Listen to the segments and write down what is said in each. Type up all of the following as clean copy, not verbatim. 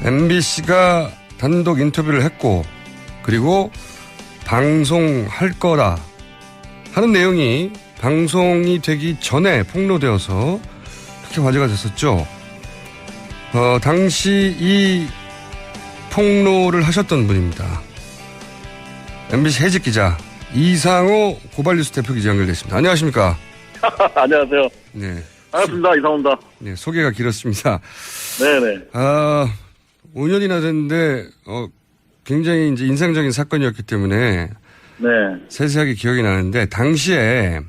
MBC가 단독 인터뷰를 했고 그리고 방송할 거다 하는 내용이 방송이 되기 전에 폭로되어서 그렇게 화제가 됐었죠. 당시 이 폭로를 하셨던 분입니다. MBC 해직 기자 이상호 고발뉴스 대표 기자 연결됐습니다. 안녕하십니까? 안녕하세요. 네. 반갑습니다. 이상호입니다. 네, 소개가 길었습니다. 네네. 5년이나 됐는데, 굉장히 이제 인상적인 사건이었기 때문에. 네. 세세하게 기억이 나는데, 당시에.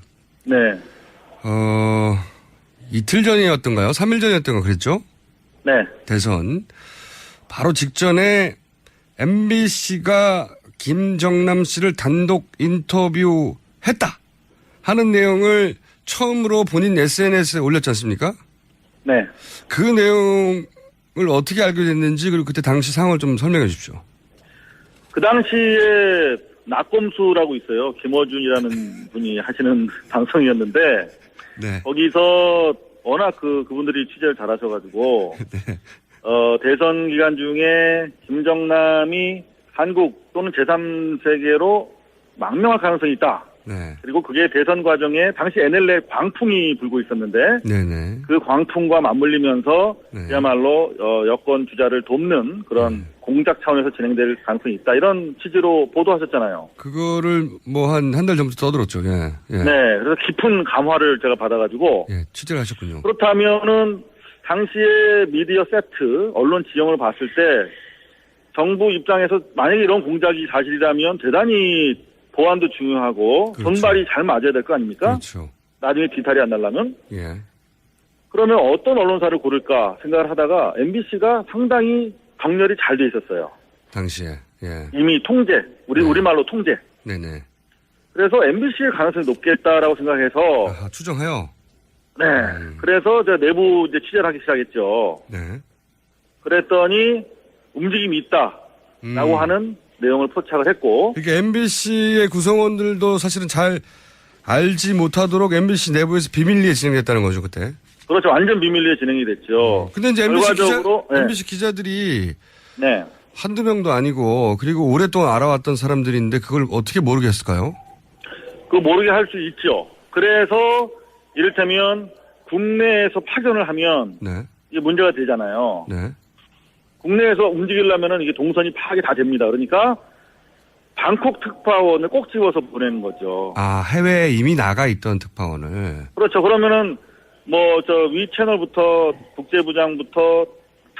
네. 이틀 전이었던가요? 3일 전이었던가 그랬죠? 네. 대선. 바로 직전에 MBC가 김정남 씨를 단독 인터뷰했다 하는 내용을 처음으로 본인 SNS에 올렸지 않습니까? 네. 그 내용을 어떻게 알게 됐는지 그리고 그때 당시 상황을 좀 설명해 주십시오. 그 당시에 낙검수라고 있어요. 김어준이라는 분이 하시는 방송이었는데 네. 거기서 워낙 그분들이 취재를 잘하셔가지고 네. 대선 기간 중에 김정남이 한국 또는 제3세계로 망명할 가능성이 있다. 네. 그리고 그게 대선 과정에 당시 NLL에 광풍이 불고 있었는데 네네. 그 광풍과 맞물리면서 네. 그야말로 여권 주자를 돕는 그런 공작 차원에서 진행될 가능성이 있다. 이런 취지로 보도하셨잖아요. 그거를 뭐 한 달 전부터 떠들었죠. 예. 예. 네. 그래서 깊은 감화를 제가 받아가지고 예. 취재를 하셨군요. 그렇다면은 당시에 미디어 세트, 언론 지형을 봤을 때 정부 입장에서 만약에 이런 공작이 사실이라면 대단히 보안도 중요하고 그렇죠. 손발이 잘 맞아야 될 거 아닙니까? 그렇죠. 나중에 뒤탈이 안 나려면. 예. 그러면 어떤 언론사를 고를까 생각을 하다가 MBC가 상당히 정렬이 잘 돼 있었어요. 당시에. 예. 이미 통제, 우리말로 통제. 네네. 그래서 MBC의 가능성이 높겠다라고 생각해서 아하, 추정해요. 네. 그래서 제가 내부 이제 취재를 하기 시작했죠. 네. 그랬더니 움직임이 있다라고 하는 내용을 포착을 했고. 이게 MBC의 구성원들도 사실은 잘 알지 못하도록 MBC 내부에서 비밀리에 진행됐다는 거죠, 그때. 그렇죠. 완전 비밀리에 진행이 됐죠. 근데 이제 결과적으로, MBC 기자들이 네. 한두 명도 아니고 그리고 오랫동안 알아왔던 사람들인데 그걸 어떻게 모르겠을까요? 그거 모르게 할 수 있죠. 그래서 이를테면 국내에서 파견을 하면 네. 이게 문제가 되잖아요. 네. 국내에서 움직이려면은 이게 동선이 파악이 다 됩니다. 그러니까 방콕 특파원을 꼭 집어서 보내는 거죠. 아, 해외에 이미 나가 있던 특파원을. 그렇죠. 그러면은 뭐 위 채널부터 국제부장부터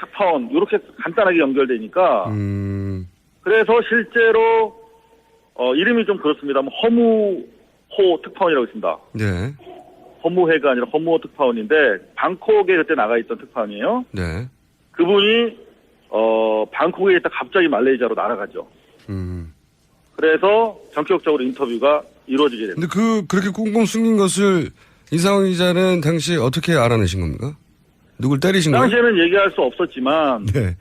특파원 이렇게 간단하게 연결되니까. 그래서 실제로 이름이 좀 그렇습니다. 허무호 특파원이라고 있습니다. 네. 허무회가 아니라 허무호 특파원인데 방콕에 그때 나가 있던 특파원이에요. 네. 그분이 방콕에 있다 갑자기 말레이시아로 날아가죠. 그래서 전격적으로 인터뷰가 이루어지게 됩니다. 근데 그렇게 꽁꽁 숨긴 것을 이상호 기자는 당시에 어떻게 알아내신 겁니까? 누굴 때리신 거예요? 당시에는 얘기할 수 없었지만, 네.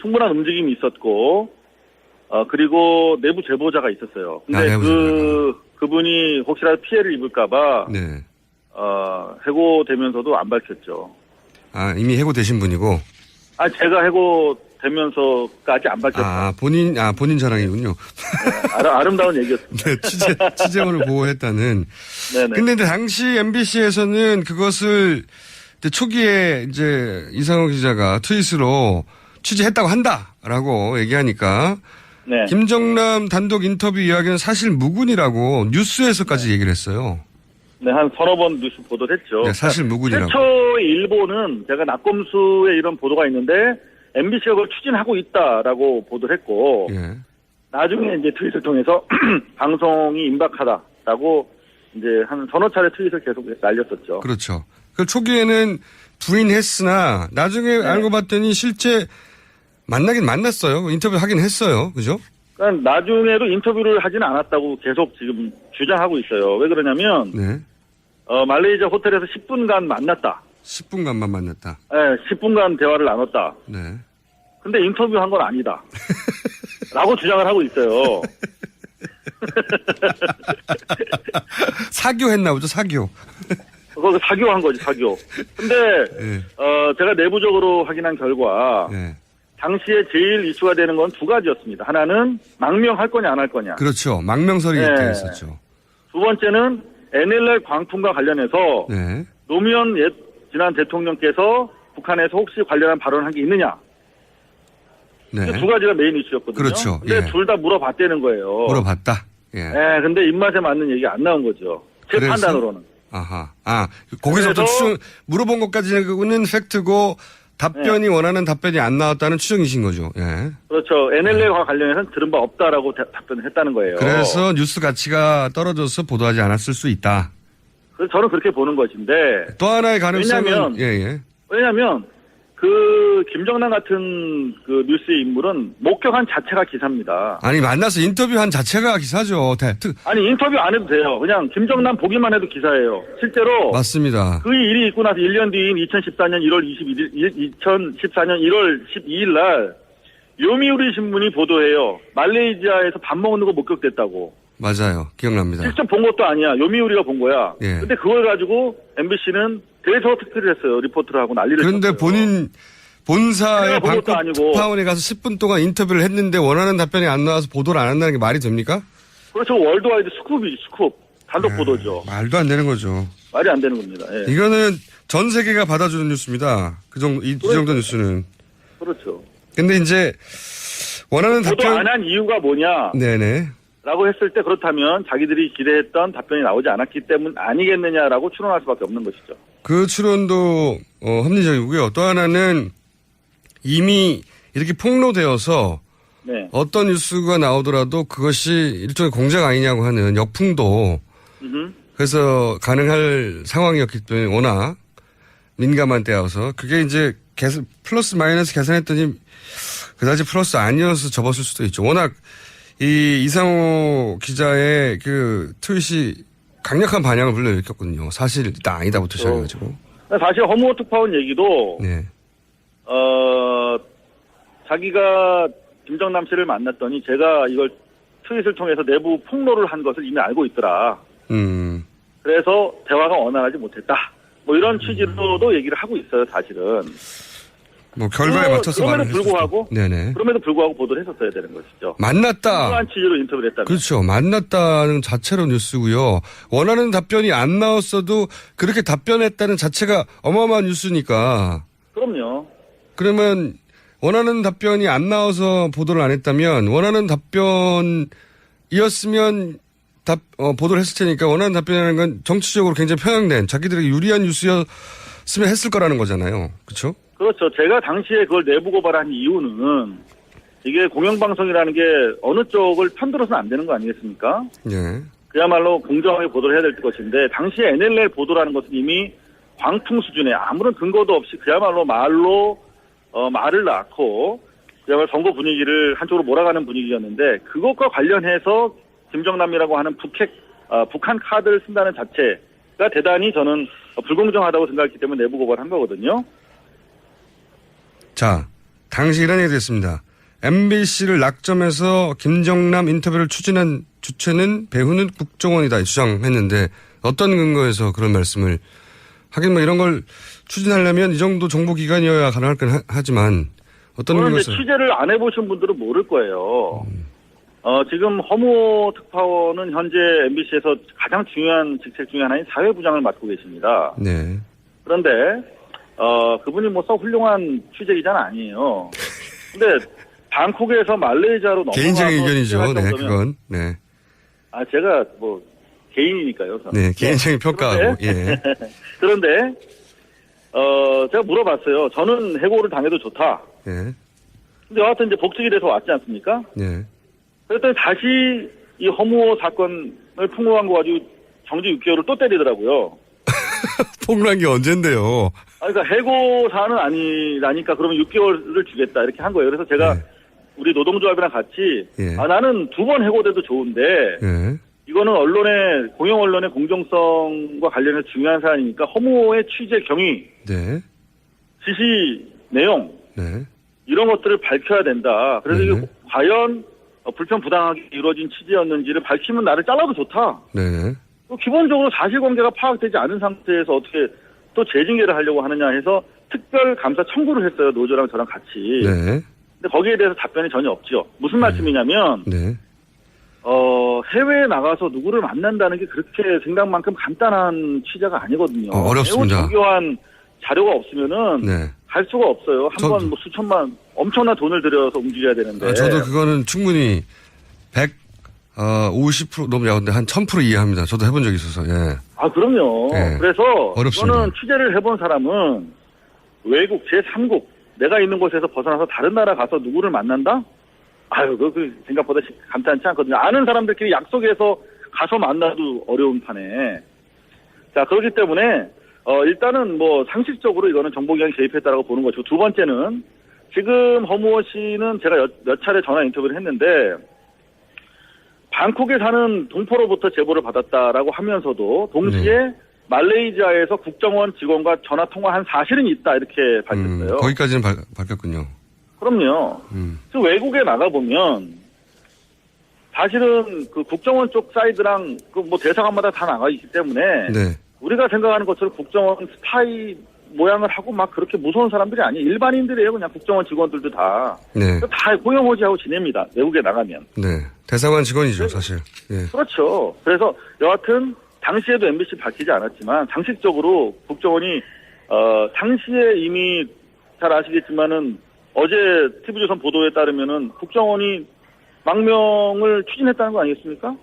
충분한 움직임이 있었고, 그리고 내부 제보자가 있었어요. 근데 그분이 혹시라도 피해를 입을까봐, 네. 해고되면서도 안 밝혔죠. 아, 이미 해고되신 분이고? 제가 해고되면서까지 안 밝혔어요. 본인 자랑이군요. 네, 아름다운 얘기였습니다. 네, 취재원을 보호했다는. 네네. 근데 당시 MBC에서는 그것을 초기에 이제 이상호 기자가 트윗으로 취재했다고 한다라고 얘기하니까. 네. 김정남 단독 인터뷰 이야기는 사실 무근이라고 뉴스에서까지 얘기를 했어요. 네, 한 서너 번 뉴스 보도를 했죠. 네, 사실 무근이라고. 최초의 일보는 제가 낙검수에 이런 보도가 있는데 MBC가 그걸 추진하고 있다라고 보도를 했고 예. 나중에 이제 트윗을 통해서 방송이 임박하다라고 이제 한 서너 차례 트윗을 계속 날렸었죠. 그렇죠. 그 초기에는 부인했으나 나중에 네. 알고 봤더니 실제 만나긴 만났어요. 인터뷰 하긴 했어요. 그죠? 그러니까 나중에도 인터뷰를 하지는 않았다고 계속 지금 주장하고 있어요. 왜 그러냐면 네. 말레이시아 호텔에서 10분간 만났다. 10분간만 만났다. 네, 10분간 대화를 나눴다. 네. 근데 인터뷰한 건 아니다. 라고 주장을 하고 있어요. 사교했나 보죠, 사교. 그거 사교한 거지, 사교. 근데, 예. 제가 내부적으로 확인한 결과, 예. 당시에 제일 이슈가 되는 건 두 가지였습니다. 하나는 망명할 거냐, 안 할 거냐. 그렇죠. 망명설이 네. 있긴 했었죠. 두 번째는 NLL 광풍과 관련해서, 네. 노무현 지난 대통령께서 북한에서 혹시 관련한 발언을 한 게 있느냐. 네. 두 가지가 메인 이슈였거든요. 그렇죠. 근데 예. 둘 다 물어봤다는 거예요. 물어봤다. 예. 예, 근데 입맛에 맞는 얘기 안 나온 거죠. 제 그래서? 판단으로는. 아하. 거기서부터 그래서- 물어본 것까지는 팩트고 답변이 원하는 답변이 안 나왔다는 추정이신 거죠. 예. 그렇죠. NLL과 관련해서는 들은 바 없다라고 답변을 했다는 거예요. 그래서 뉴스 가치가 떨어져서 보도하지 않았을 수 있다. 그래서 저는 그렇게 보는 것인데, 또 하나의 가능성은 왜냐면- 예. 왜냐면, 그, 김정남 같은 그 뉴스의 인물은 목격한 자체가 기사입니다. 아니 만나서 인터뷰한 자체가 기사죠. 아니, 인터뷰 안 해도 돼요. 그냥 김정남 보기만 해도 기사예요. 실제로. 맞습니다. 그 일이 있고 나서 1년 뒤인 2014년 1월 12일 날, 요미우리 신문이 보도해요. 말레이시아에서 밥 먹는 거 목격됐다고. 맞아요. 기억납니다. 직접 본 것도 아니야. 요미우리가 본 거야. 예. 근데 그걸 가지고 MBC는 대서 특필을 했어요. 리포트를 하고 난리를 그런데 쳤어요. 본인 본사의 내가 본 것도 방콕 아니고. 특파원에 가서 10분 동안 인터뷰를 했는데 원하는 답변이 안 나와서 보도를 안 한다는 게 말이 됩니까? 그렇죠. 월드와이드 스쿱이지, 스쿱. 단독 예. 보도죠. 말도 안 되는 거죠. 말이 안 되는 겁니다. 예. 이거는 전 세계가 받아주는 뉴스입니다. 이 정도 뉴스는. 그렇죠. 근데 이제 원하는 보도 답변. 안 한 이유가 뭐냐? 네네. 라고 했을 때 그렇다면 자기들이 기대했던 답변이 나오지 않았기 때문 아니겠느냐라고 추론할 수밖에 없는 것이죠. 그 추론도 합리적이고요. 또 하나는 이미 이렇게 폭로되어서 네. 어떤 뉴스가 나오더라도 그것이 일종의 공작 아니냐고 하는 역풍도 그래서 가능할 상황이었기 때문에 워낙 민감한 때여서 그게 이제 플러스 마이너스 계산했더니 그다지 플러스 아니어서 접었을 수도 있죠. 워낙 이 이상호 기자의 그 트윗이 강력한 반향을 불러일으켰거든요. 사실이다 아니다부터 시작해가지고. 사실 허무호 특파원 얘기도 네. 자기가 김정남 씨를 만났더니 제가 이걸 트윗을 통해서 내부 폭로를 한 것을 이미 알고 있더라. 그래서 대화가 원활하지 못했다. 뭐 이런 취지로도 얘기를 하고 있어요, 사실은. 뭐 결과에 맞춰서 말을 그럼에도 불구하고, 네네. 그럼에도 불구하고 보도를 했었어야 되는 것이죠. 만났다. 그러한 취지로 인터뷰를 했다면. 그렇죠. 만났다는 자체로 뉴스고요. 원하는 답변이 안 나왔어도 그렇게 답변했다는 자체가 어마어마한 뉴스니까. 그럼요. 그러면 원하는 답변이 안 나와서 보도를 안 했다면 원하는 답변이었으면 보도를 했을 테니까 원하는 답변이라는 건 정치적으로 굉장히 편향된 자기들에게 유리한 뉴스였으면 했을 거라는 거잖아요. 그렇죠? 그렇죠. 제가 당시에 그걸 내부 고발한 이유는 이게 공영방송이라는 게 어느 쪽을 편들어서는 안 되는 거 아니겠습니까? 예. 그야말로 공정하게 보도를 해야 될 것인데 당시에 NLL 보도라는 것은 이미 광풍 수준의 아무런 근거도 없이 그야말로 말을 낳고 그야말로 선거 분위기를 한쪽으로 몰아가는 분위기였는데 그것과 관련해서 김정남이라고 하는 북한 카드를 쓴다는 자체가 대단히 저는 불공정하다고 생각했기 때문에 내부 고발한 거거든요. 자, 당시 이런 얘기 됐습니다. MBC를 낙점해서 김정남 인터뷰를 추진한 주체는 배후는 국정원이다 주장했는데 어떤 근거에서 그런 말씀을 하긴 뭐 이런 걸 추진하려면 이 정도 정보기관이어야 가능할 건 하지만 어떤 그런데 근거에서 취재를 안 해보신 분들은 모를 거예요. 지금 허무호 특파원은 현재 MBC에서 가장 중요한 직책 중에 하나인 사회부장을 맡고 계십니다. 네. 그런데 그분이 뭐 썩 훌륭한 취재기자는 아니에요. 근데 방콕에서 말레이시아로 넘어가서 개인적인 의견이죠. 취재할 네, 정도면- 그건. 네. 제가 뭐 개인이니까요. 저는. 네, 개인적인 평가하고. 예. 그런데 제가 물어봤어요. 저는 해고를 당해도 좋다. 예. 근데 여하튼 이제 복직이 돼서 왔지 않습니까? 예. 그랬더니 다시 이 허무호 사건을 폭로한 거 가지고 정지 6개월을 또 때리더라고요. 폭로한 게 언젠데요. 그러니까 해고 사안은 아니라니까 그러면 6개월을 주겠다 이렇게 한 거예요. 그래서 제가 네. 우리 노동조합이랑 같이 예. 나는 2번 해고돼도 좋은데 예. 이거는 공영 언론의 공정성과 관련해서 중요한 사안이니까 허무호의 취재 경위, 네. 지시 내용 네. 이런 것들을 밝혀야 된다. 그래서 네. 이게 과연 불편부당하게 이루어진 취재였는지를 밝히면 나를 잘라도 좋다. 네. 또 기본적으로 사실관계가 파악되지 않은 상태에서 어떻게 또 재징계를 하려고 하느냐 해서 특별감사 청구를 했어요. 노조랑 저랑 같이. 네. 근데 거기에 대해서 답변이 전혀 없죠. 무슨 말씀이냐면 네. 해외에 나가서 누구를 만난다는 게 그렇게 생각만큼 간단한 취재가 아니거든요. 어렵습니다. 매우 정교한 자료가 없으면은 네. 갈 수가 없어요. 한 번 뭐 수천만 엄청난 돈을 들여서 움직여야 되는데. 저도 그거는 충분히 50% 너무 야근데 한 1000% 이해합니다. 저도 해본 적이 있어서. 예. 아, 그럼요. 예. 그래서 어렵습니다. 저는 취재를 해본 사람은 외국 제3국 내가 있는 곳에서 벗어나서 다른 나라 가서 누구를 만난다? 아유, 그 생각보다 간단치 않거든요. 아는 사람들끼리 약속해서 가서 만나도 어려운 판에. 자, 그렇기 때문에 일단은 뭐 상식적으로 이거는 정보기관이 개입했다라고 보는 거죠. 두 번째는 지금 허무호 씨는 제가 몇 차례 전화 인터뷰를 했는데 방콕에 사는 동포로부터 제보를 받았다라고 하면서도 동시에 말레이시아에서 국정원 직원과 전화 통화한 사실은 있다 이렇게 밝혔어요. 거기까지는 밝혔군요. 그럼요. 그 외국에 나가보면 사실은 그 국정원 쪽 사이드랑 그 뭐 대사관마다 다 나가 있기 때문에 네. 우리가 생각하는 것처럼 국정원 스파이 모양을 하고 막 그렇게 무서운 사람들이 아니에요. 일반인들이에요. 그냥 국정원 직원들도 다. 네. 다 호영호지하고 지냅니다. 외국에 나가면. 네. 대사관 직원이죠, 사실. 예. 그렇죠. 그래서 여하튼 당시에도 MBC 밝히지 않았지만 상식적으로 국정원이 당시에 이미 잘 아시겠지만은 어제 TV조선 보도에 따르면은 국정원이 망명을 추진했다는 거 아니겠습니까?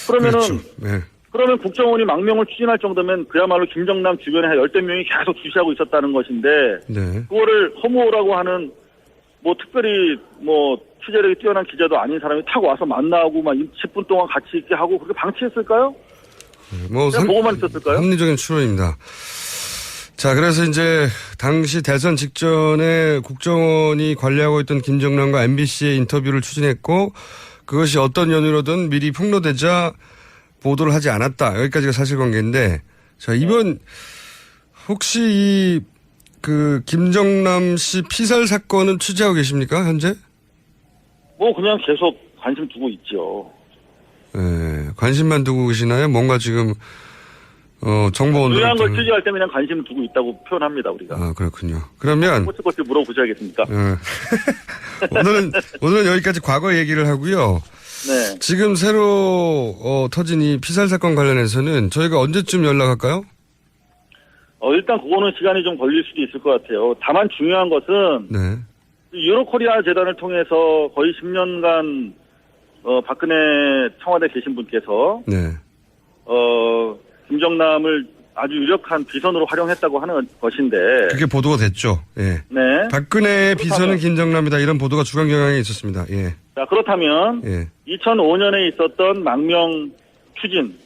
그러면은 그렇죠. 네. 그러면 국정원이 망명을 추진할 정도면 그야말로 김정남 주변에 한 10명 계속 주시하고 있었다는 것인데 네. 그거를 허무라고 하는 뭐 특별히 뭐 취재력이 뛰어난 기자도 아닌 사람이 타고 와서 만나고 막 10분 동안 같이 있게 하고 그렇게 방치했을까요? 뭐 그냥 보고만 있었을까요? 합리적인 추론입니다. 자, 그래서 이제 당시 대선 직전에 국정원이 관리하고 있던 김정남과 MBC의 인터뷰를 추진했고 그것이 어떤 연유로든 미리 폭로되자 보도를 하지 않았다. 여기까지가 사실관계인데 자, 이번 혹시 그 김정남 씨 피살 사건은 취재하고 계십니까, 현재? 뭐 그냥 계속 관심 두고 있죠. 네, 관심만 두고 계시나요? 뭔가 지금 정보 중요한 걸 취재할 때 그냥 관심 두고 있다고 표현합니다, 우리가. 아, 그렇군요. 그러면 꼬치꼬치 물어보셔야겠습니까? 오늘은 여기까지 과거 얘기를 하고요. 네. 지금 새로 터진 이 피살 사건 관련해서는 저희가 언제쯤 연락할까요? 일단 그거는 시간이 좀 걸릴 수도 있을 것 같아요. 다만 중요한 것은 네. 유로코리아 재단을 통해서 거의 10년간 박근혜 청와대 계신 분께서 네. 김정남을 아주 유력한 비선으로 활용했다고 하는 것인데 그게 보도가 됐죠. 예. 네. 박근혜의 비선은 김정남이다 이런 보도가 주간 경향에 있었습니다. 예. 자, 그렇다면 예. 2005년에 있었던 망명 추진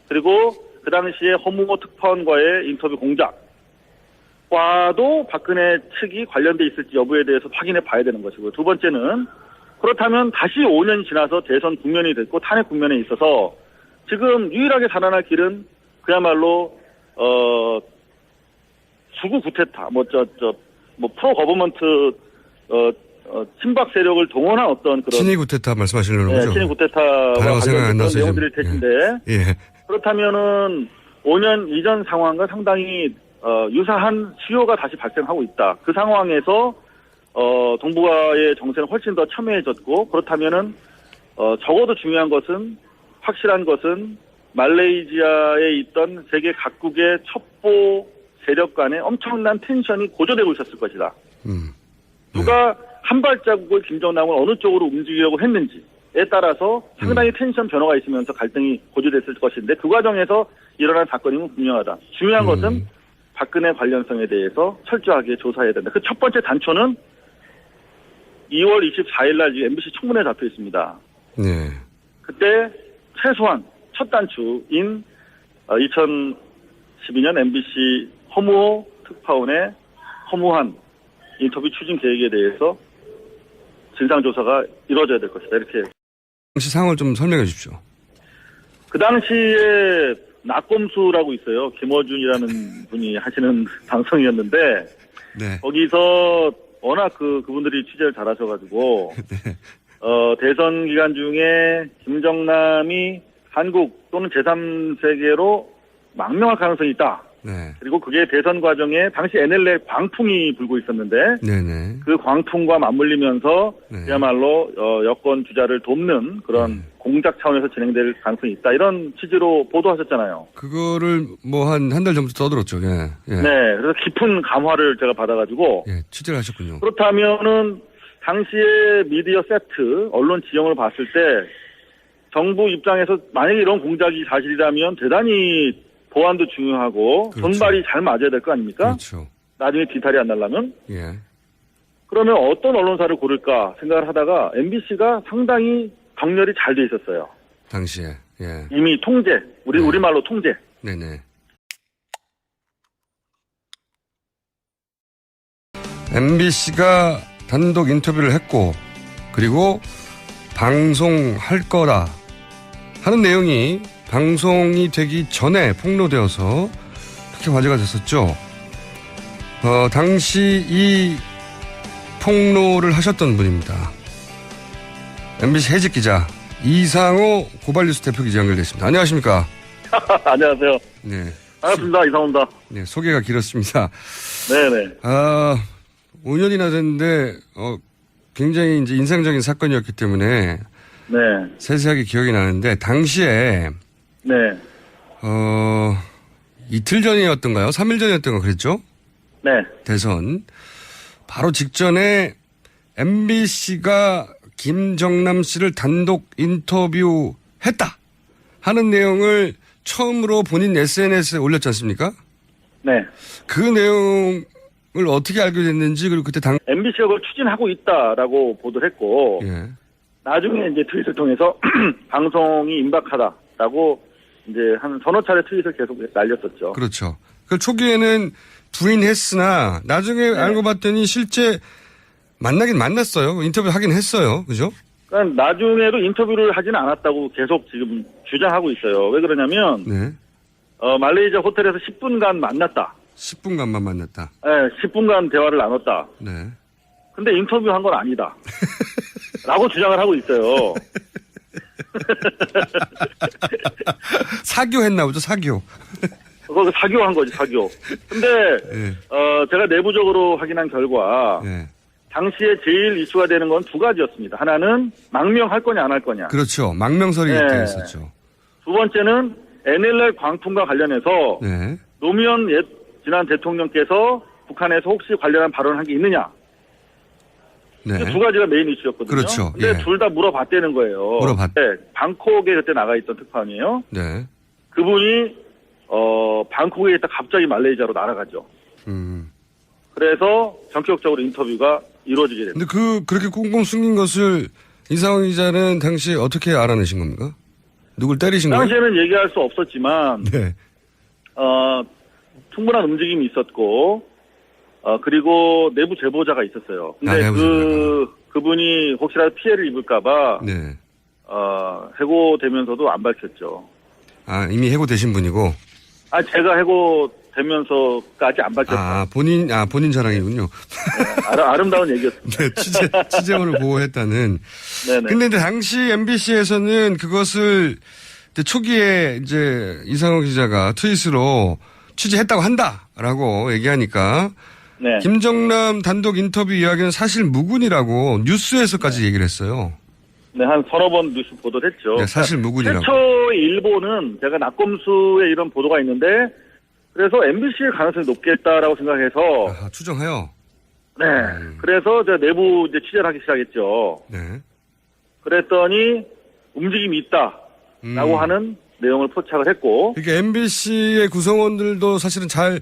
그리고 그 당시에 허무호 특파원과의 인터뷰 공작과도 박근혜 측이 관련돼 있을지 여부에 대해서 확인해 봐야 되는 것이고요. 두 번째는 그렇다면 다시 5년이 지나서 대선 국면이 됐고 탄핵 국면에 있어서 지금 유일하게 살아날 길은 그야말로 수구 구테타 프로 거버먼트 친박 세력을 동원한 어떤 그런 친위 구테타 말씀하시려는 거죠? 친위 구테타와 관련된 내용들일 텐데 예. 그렇다면은 5년 이전 상황과 상당히 유사한 수요가 다시 발생하고 있다. 그 상황에서 동북아의 정세는 훨씬 더 첨예해졌고 그렇다면은 적어도 중요한 것은 확실한 것은 말레이시아에 있던 세계 각국의 첩보 세력 간의 엄청난 텐션이 고조되고 있었을 것이다. 누가 한 발자국을 김정남을 어느 쪽으로 움직이려고 했는지에 따라서 상당히 텐션 변화가 있으면서 갈등이 고조됐을 것인데 그 과정에서 일어난 사건이면 분명하다. 중요한 것은 박근혜 관련성에 대해서 철저하게 조사해야 된다. 그 첫 번째 단초는 2월 24일 날 MBC 청문회에 잡혀 있습니다. 네. 그때 최소한 첫 단추인 2012년 MBC 허무호 특파원의 허무한 인터뷰 추진 계획에 대해서 진상조사가 이루어져야 될 것이다. 이렇게. 당시 상황을 좀 설명해 주십시오. 그 당시에 낙검수라고 있어요. 김어준이라는 분이 하시는 방송이었는데 네. 거기서 워낙 그분들이 취재를 잘하셔가지고 네. 대선 기간 중에 김정남이 한국 또는 제3세계로 망명할 가능성이 있다. 네. 그리고 그게 대선 과정에 당시 NLL 광풍이 불고 있었는데 네네. 그 광풍과 맞물리면서 네. 그야말로 여권 주자를 돕는 그런 공작 차원에서 진행될 가능성이 있다. 이런 취지로 보도하셨잖아요. 그거를 뭐 한 달 전부터 떠들었죠. 예. 예. 네. 그래서 깊은 감화를 제가 받아가지고 예. 취재를 하셨군요. 그렇다면은 당시의 미디어 세트, 언론 지형을 봤을 때 정부 입장에서 만약에 이런 공작이 사실이라면 대단히 보안도 중요하고 그렇죠. 손발이 잘 맞아야 될 거 아닙니까? 그렇죠. 나중에 뒤탈이 안 나려면. 예. 그러면 어떤 언론사를 고를까 생각을 하다가 MBC가 상당히 정렬이 잘 돼 있었어요. 당시에. 예. 이미 통제, 우리말로 통제. 네네. MBC가 단독 인터뷰를 했고, 그리고 방송할 거다 하는 내용이 방송이 되기 전에 폭로되어서 그렇게 화제가 됐었죠. 당시 이 폭로를 하셨던 분입니다. MBC 해직 기자 이상호 고발뉴스 대표 기자 연결됐습니다. 안녕하십니까? 안녕하세요. 네. 반갑습니다. 이상호입니다. 네, 소개가 길었습니다. 네네. 5년이나 됐는데, 굉장히 이제 인상적인 사건이었기 때문에, 네. 세세하게 기억이 나는데, 당시에, 네. 이틀 전이었던가요? 3일 전이었던가 그랬죠? 네. 대선. 바로 직전에 MBC가 김정남 씨를 단독 인터뷰했다 하는 내용을 처음으로 본인 SNS에 올렸지 않습니까? 네. 그 내용을 어떻게 알게 됐는지, 그리고 그때 MBC가 그걸 추진하고 있다라고 보도를 했고, 예. 나중에 이제 트윗을 통해서 방송이 임박하다라고 이제 한 서너 차례 트윗을 계속 날렸었죠. 그렇죠. 그 초기에는 부인했으나 나중에 알고 봤더니 실제 만나긴 만났어요. 인터뷰 하긴 했어요. 그죠? 그러니까 나중에도 인터뷰를 하지는 않았다고 계속 지금 주장하고 있어요. 왜 그러냐면 네. 말레이시아 호텔에서 10분간 만났다. 10분간만 만났다. 네, 10분간 대화를 나눴다. 네. 근데 인터뷰한 건 아니다. 라고 주장을 하고 있어요. 사교했나 보죠, 사교. 그거 사교한 거지, 사교. 근데, 네. 제가 내부적으로 확인한 결과, 네. 당시에 제일 이슈가 되는 건 두 가지였습니다. 하나는 망명할 거냐, 안 할 거냐. 그렇죠. 망명설이 네. 있었죠. 두 번째는 NLL 광풍과 관련해서, 네. 노무현 지난 대통령께서 북한에서 혹시 관련한 발언을 한 게 있느냐. 네. 두 가지가 메인 이슈였거든요. 그렇죠. 근데 예. 둘 다 물어봤다는 거예요. 네, 방콕에 그때 나가 있던 특파원이에요. 네. 그분이 방콕에 있다 갑자기 말레이시아로 날아가죠. 그래서 전격적으로 인터뷰가 이루어지게 됩니다. 근데 그렇게 꽁꽁 숨긴 것을 이상호 기자는 당시에 어떻게 알아내신 겁니까? 누굴 때리신 거예요? 당시에는 얘기할 수 없었지만, 네. 충분한 움직임이 있었고, 그리고 내부 제보자가 있었어요. 근데 그분이 혹시라도 피해를 입을까봐, 네. 해고되면서도 안 밝혔죠. 아, 이미 해고되신 분이고? 제가 해고되면서까지 안 밝혔어요. 본인 자랑이군요. 네, 아름다운 얘기였습니다. 네, 취재원을 보호했다는. 네네. 근데 당시 MBC에서는 그것을 이제 초기에 이제 이상호 기자가 트윗으로 취재했다고 한다라고 얘기하니까 네. 김정남 단독 인터뷰 이야기는 사실 무근이라고 뉴스에서까지 얘기를 했어요. 네, 한 서너 번 뉴스 보도를 했죠. 네, 사실 무근이라고. 최초의 일보는 제가 낙검수에 이런 보도가 있는데 그래서 MBC의 가능성이 높겠다라고 생각해서 추정해요. 네. 그래서 제가 내부 이제 취재를 하기 시작했죠. 네. 그랬더니 움직임이 있다라고 하는 내용을 포착을 했고. 그러니까 MBC의 구성원들도 사실은 잘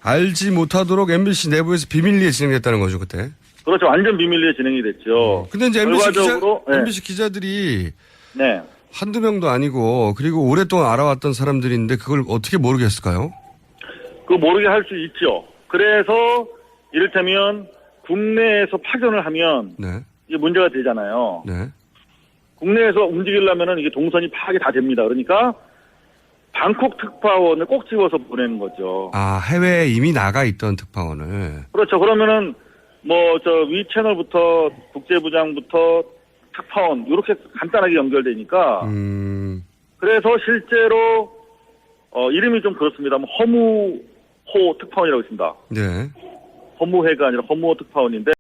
알지 못하도록 MBC 내부에서 비밀리에 진행됐다는 거죠, 그때. 그렇죠. 완전 비밀리에 진행이 됐죠. 근데 이제 결과적으로, MBC 기자들이 네. 한두 명도 아니고 그리고 오랫동안 알아왔던 사람들인데 그걸 어떻게 모르겠을까요? 그거 모르게 할 수 있죠. 그래서 이를테면 국내에서 파견을 하면 네. 이게 문제가 되잖아요. 네. 국내에서 움직이려면은 이게 동선이 파악이 다 됩니다. 그러니까 방콕 특파원을 꼭 집어서 보내는 거죠. 해외에 이미 나가 있던 특파원을. 그렇죠. 그러면은 위 채널부터 국제부장부터 특파원 이렇게 간단하게 연결되니까 그래서 실제로 이름이 좀 그렇습니다만 허무호 특파원이라고 있습니다. 네. 허무회가 아니라 허무호 특파원인데